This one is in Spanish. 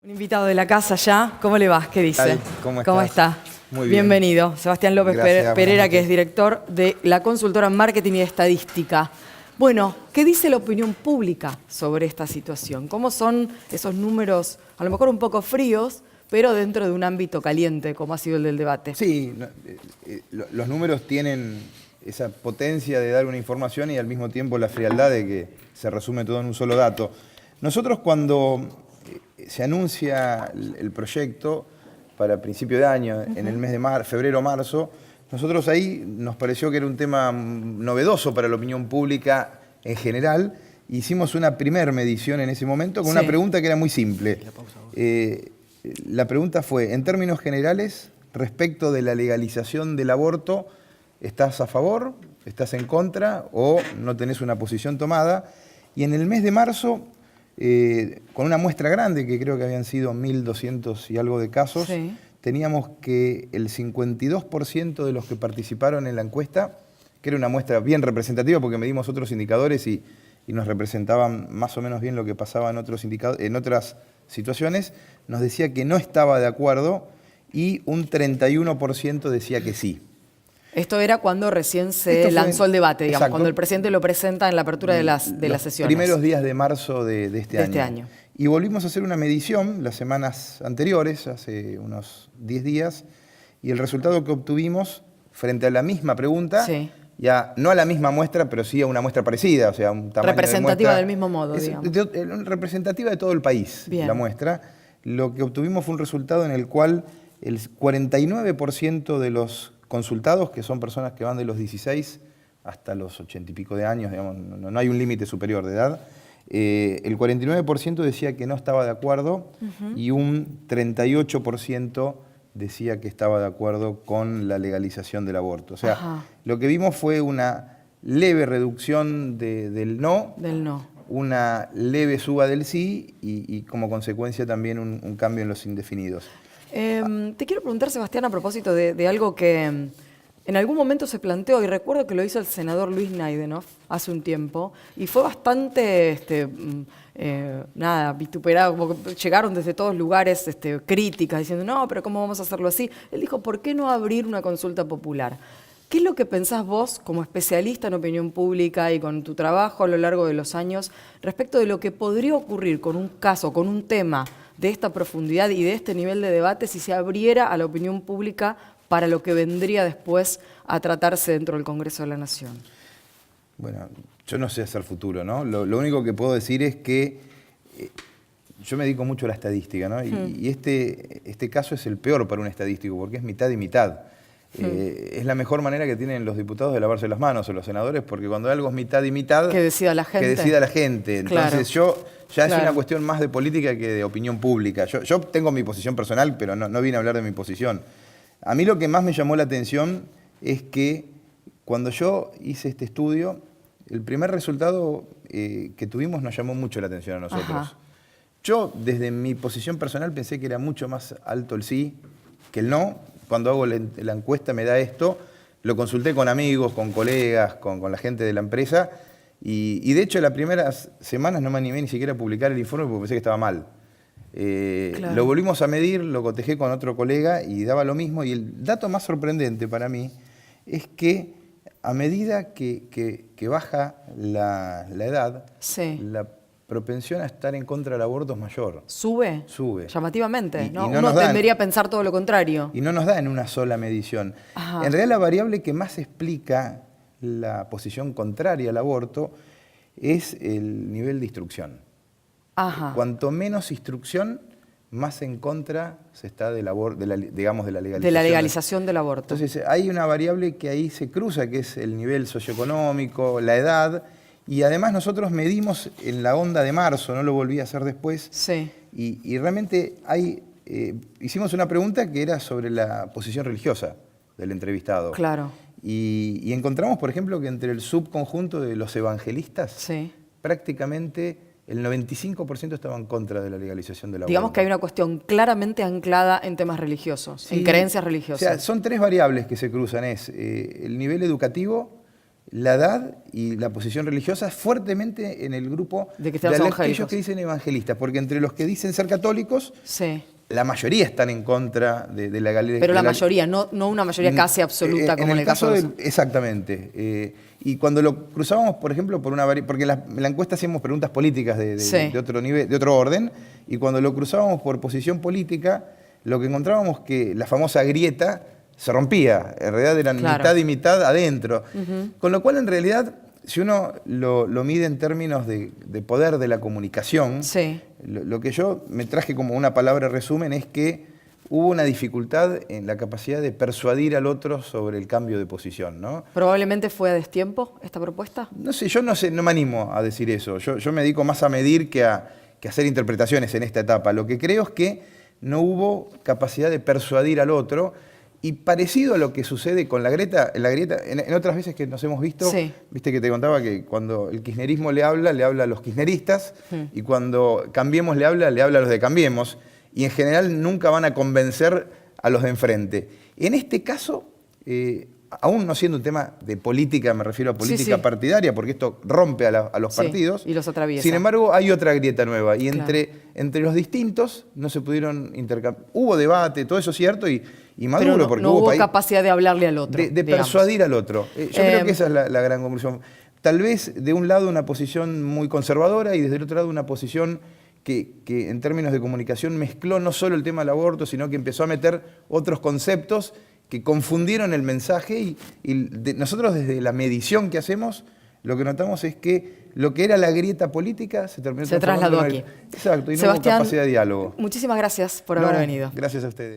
Un invitado de la casa ya. ¿Cómo le va? ¿Qué dice? ¿Cómo está? Muy bien. Bienvenido. Sebastián López Gracias, Pereira, que es director de la consultora Marketing y Estadística. Bueno, ¿qué dice la opinión pública sobre esta situación? ¿Cómo son esos números, a lo mejor un poco fríos, pero dentro de un ámbito caliente, como ha sido el del debate? Sí, los números tienen esa potencia de dar una información y al mismo tiempo la frialdad de que se resume todo en un solo dato. Nosotros cuando se anuncia el proyecto para principio de año, en el mes de febrero-marzo, nosotros ahí nos pareció que era un tema novedoso para la opinión pública en general. Hicimos una primer medición en ese momento con una pregunta que era muy simple. La pregunta fue, en términos generales, respecto de la legalización del aborto, ¿estás a favor, estás en contra o no tenés una posición tomada? Y en el mes de marzo, con una muestra grande, que creo que habían sido 1.200 y algo de casos, teníamos que el 52% de los que participaron en la encuesta, que era una muestra bien representativa porque medimos otros indicadores y nos representaban más o menos bien lo que pasaba en otras situaciones, nos decía que no estaba de acuerdo y un 31% decía que sí. Esto era cuando recién se lanzó el debate, digamos, exacto, cuando el presidente lo presenta en la apertura de las sesiones. Primeros días de marzo de este año. Y volvimos a hacer una medición las semanas anteriores, hace unos 10 días, y el resultado que obtuvimos frente a la misma pregunta, ya no a la misma muestra, pero sí a una muestra parecida, o sea, un tamaño representativa de del mismo modo, digamos. Representativa de todo el país, la muestra. Lo que obtuvimos fue un resultado en el cual el 49% de los consultados, que son personas que van de los 16 hasta los 80 y pico de años, digamos, no hay un límite superior de edad, el 49% decía que no estaba de acuerdo y un 38% decía que estaba de acuerdo con la legalización del aborto. O sea, lo que vimos fue una leve reducción del no, una leve suba del sí y como consecuencia también un cambio en los indefinidos. Te quiero preguntar, Sebastián, a propósito de algo que en algún momento se planteó, y recuerdo que lo hizo el senador Luis Naidenov hace un tiempo, y fue bastante, vituperado, como que llegaron desde todos lugares críticas, diciendo, no, pero ¿cómo vamos a hacerlo así? Él dijo, ¿por qué no abrir una consulta popular? ¿Qué es lo que pensás vos, como especialista en opinión pública y con tu trabajo a lo largo de los años, respecto de lo que podría ocurrir con un caso, con un tema de esta profundidad y de este nivel de debate si se abriera a la opinión pública para lo que vendría después a tratarse dentro del Congreso de la Nación? Bueno, yo no sé hacer futuro, ¿no? Lo único que puedo decir es que yo me dedico mucho a la estadística, ¿no? Y este caso es el peor para un estadístico porque es mitad y mitad. Es la mejor manera que tienen los diputados de lavarse las manos o los senadores, porque cuando algo es mitad y mitad... Que decida la gente. Que decida la gente. Entonces ya es una cuestión más de política que de opinión pública. Yo tengo mi posición personal, pero no vine a hablar de mi posición. A mí lo que más me llamó la atención es que cuando yo hice este estudio, el primer resultado que tuvimos nos llamó mucho la atención a nosotros. Yo, desde mi posición personal, pensé que era mucho más alto el sí que el no. Cuando hago la encuesta me da esto, lo consulté con amigos, con colegas, con la gente de la empresa y de hecho las primeras semanas no me animé ni siquiera a publicar el informe porque pensé que estaba mal. Lo volvimos a medir, lo cotejé con otro colega y daba lo mismo y el dato más sorprendente para mí es que a medida que baja la edad, la propensión a estar en contra del aborto es mayor. ¿Sube? Sube. Llamativamente, ¿no? Uno tendería a pensar todo lo contrario. Y no nos da en una sola medición. En realidad la variable que más explica la posición contraria al aborto es el nivel de instrucción. Cuanto menos instrucción, más en contra se está del aborto, de la legalización. De la legalización del aborto. Entonces hay una variable que ahí se cruza, que es el nivel socioeconómico, la edad. Y además nosotros medimos en la onda de marzo, no lo volví a hacer después, y realmente hicimos una pregunta que era sobre la posición religiosa del entrevistado. Y encontramos, por ejemplo, que entre el subconjunto de los evangelistas, prácticamente el 95% estaba en contra de la legalización del aborto. Digamos que hay una cuestión claramente anclada en temas religiosos, en creencias religiosas. O sea, son tres variables que se cruzan, es el nivel educativo, la edad y la posición religiosa fuertemente en el grupo de cristianos aquellos evangélicos que dicen evangelistas, porque entre los que dicen ser católicos, sí. la mayoría están en contra de la galería. Pero la mayoría, no una mayoría casi absoluta como en el caso de... Exactamente. Y cuando lo cruzábamos, por ejemplo, porque en la encuesta hacíamos preguntas políticas de otro nivel, de otro orden, y cuando lo cruzábamos por posición política, lo que encontrábamos que la famosa grieta se rompía. En realidad eran mitad y mitad adentro. Con lo cual, en realidad, si uno lo mide en términos de poder de la comunicación, lo que yo me traje como una palabra resumen es que hubo una dificultad en la capacidad de persuadir al otro sobre el cambio de posición, ¿no? ¿Probablemente fue a destiempo esta propuesta? No sé, yo no me animo a decir eso. Yo me dedico más a medir que a hacer interpretaciones en esta etapa. Lo que creo es que no hubo capacidad de persuadir al otro. Y parecido a lo que sucede con la grieta, en otras veces que nos hemos visto, viste que te contaba que cuando el kirchnerismo le habla a los kirchneristas, y cuando Cambiemos le habla a los de Cambiemos, y en general nunca van a convencer a los de enfrente. En este caso, aún no siendo un tema de política, me refiero a política partidaria, porque esto rompe a los partidos, y los atraviesa. Sin embargo, hay otra grieta nueva, y entre los distintos no se pudieron intercambiar. Hubo debate, todo eso es cierto, y maduro, pero porque no hubo capacidad de hablarle al otro. De persuadir al otro. Yo creo que esa es la gran conclusión. Tal vez de un lado una posición muy conservadora y desde el otro lado una posición que en términos de comunicación mezcló no solo el tema del aborto, sino que empezó a meter otros conceptos que confundieron el mensaje nosotros desde la medición que hacemos, lo que notamos es que lo que era la grieta política se trasladó aquí. Exacto, y no Sebastián, hubo capacidad de diálogo. Muchísimas gracias por haber venido. Gracias a ustedes.